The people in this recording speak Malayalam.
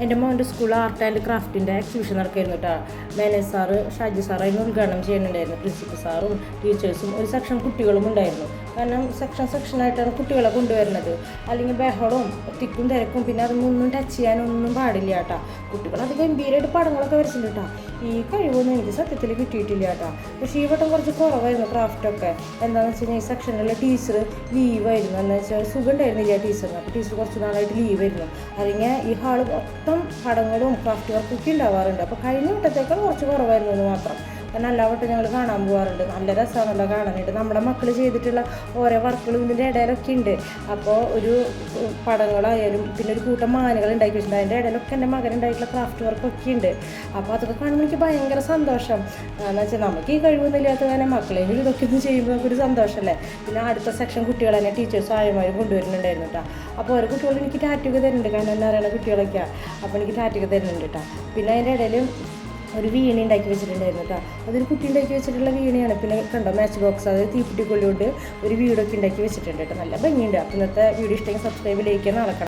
എൻ്റെ മോൻ്റെ സ്കൂൾ ആർട്ട് ആൻഡ് ക്രാഫ്റ്റിൻ്റെ എക്സിബിഷൻ നടക്കായിരുന്നു കേട്ടോ. മാനേജ് സാറ് ഷാജി സാറായിരുന്നു ഉദ്ഘാടനം ചെയ്യുന്നുണ്ടായിരുന്നു. പ്രിൻസിപ്പൽ സാറും ടീച്ചേഴ്സും ഒരു സെക്ഷൻ കുട്ടികളും ഉണ്ടായിരുന്നു. കാരണം സെക്ഷനായിട്ടാണ് കുട്ടികളെ കൊണ്ടുവരുന്നത്. അല്ലെങ്കിൽ ബഹളവും തിക്കും തിരക്കും പിന്നെ അതൊന്നും ടച്ച് ചെയ്യാനൊന്നും പാടില്ല കേട്ടോ. കുട്ടികൾ അത് ഗംഭീരമായിട്ട് പടങ്ങളൊക്കെ വരച്ചിട്ടുണ്ട് കേട്ടോ. ഈ കഴിവൊന്നും എനിക്ക് സത്യത്തിൽ കിട്ടിയിട്ടില്ല കേട്ടോ. പക്ഷേ ഈ വട്ടം കുറച്ച് കുറവായിരുന്നു ക്രാഫ്റ്റൊക്കെ. എന്താണെന്ന് വെച്ച് കഴിഞ്ഞാൽ ഈ സെക്ഷനിലുള്ള ടീച്ചർ ലീവായിരുന്നു. എന്ന് വെച്ചാൽ സുഖം ഉണ്ടായിരുന്നില്ല ടീച്ചറിന്. അപ്പോൾ ടീച്ചർ കുറച്ച് നാളായിട്ട് ലീവായിരുന്നു. അല്ലെങ്കിൽ ഈ ഹാള് മൊത്തം പടങ്ങളും ക്രാഫ്റ്റ് വർക്കൊക്കെ ഉണ്ടാവാറുണ്ട്. അപ്പോൾ കഴിഞ്ഞ വട്ടത്തേക്കാൾ കുറച്ച് കുറവായിരുന്നു എന്ന് മാത്രം. കാരണം എല്ലാ വട്ടം ഞങ്ങൾ കാണാൻ പോകാറുണ്ട്. നല്ല രസമാണല്ലോ കാണാനായിട്ട്. നമ്മുടെ മക്കൾ ചെയ്തിട്ടുള്ള ഓരോ വർക്കുകളും ഇതിൻ്റെ ഇടയിലൊക്കെ ഉണ്ട്. അപ്പോൾ ഒരു പടങ്ങളായാലും പിന്നെ ഒരു കൂട്ടം മാനുകൾ ഉണ്ടാക്കി വെച്ചിട്ടുണ്ട്. അതിൻ്റെ ഇടയിലൊക്കെ എൻ്റെ മകനുണ്ടായിട്ടുള്ള ക്രാഫ്റ്റ് വർക്കൊക്കെ ഉണ്ട്. അപ്പോൾ അതൊക്കെ കാണുമ്പോൾ എനിക്ക് ഭയങ്കര സന്തോഷം. എന്ന് വെച്ചാൽ നമുക്ക് ഈ കഴിവൊന്നും ഇല്ലാത്ത കാരണം മക്കളെങ്കിലും ഇതൊക്കെ ഒന്ന് ചെയ്യുമ്പോൾ നമുക്കൊരു സന്തോഷമല്ലേ. പിന്നെ അടുത്ത സെക്ഷൻ കുട്ടികൾ തന്നെ ടീച്ചേഴ്സും ആയമാരും കൊണ്ടുവരുന്നുണ്ടായിരുന്നു കേട്ടോ. അപ്പോൾ ഓരോ കുട്ടികളും എനിക്ക് ടാറ്റൊക്കെ തരുന്നുണ്ട്. കാരണം എന്താ പറയുക കുട്ടികളൊക്കെയാണ്. അപ്പോൾ എനിക്ക് ടാറ്റൊക്കെ തരുന്നുണ്ട് കേട്ടോ. പിന്നെ അതിൻ്റെ ഇടയിൽ ഒരു വീണി ഉണ്ടാക്കി വെച്ചിട്ടുണ്ടായിരുന്നു കേട്ടോ. അതൊരു കുട്ടി ഉണ്ടാക്കി വെച്ചിട്ടുള്ള വീണയാണ്. പിന്നെ കണ്ടോ മാച്ച് ബോക്സ്, അതായത് തീപ്പെട്ടിക്കൊള്ളിയോണ്ട് ഒരു വീടൊക്കെ ഉണ്ടാക്കി വെച്ചിട്ടുണ്ട് കേട്ടോ. നല്ല ഭംഗിയുണ്ട്. അപ്പോൾ ഇന്നത്തെ വീഡിയോ ഇഷ്ടമെങ്കിൽ സബ്സ്ക്രൈബ് ലൈക്ക് നടക്കണം.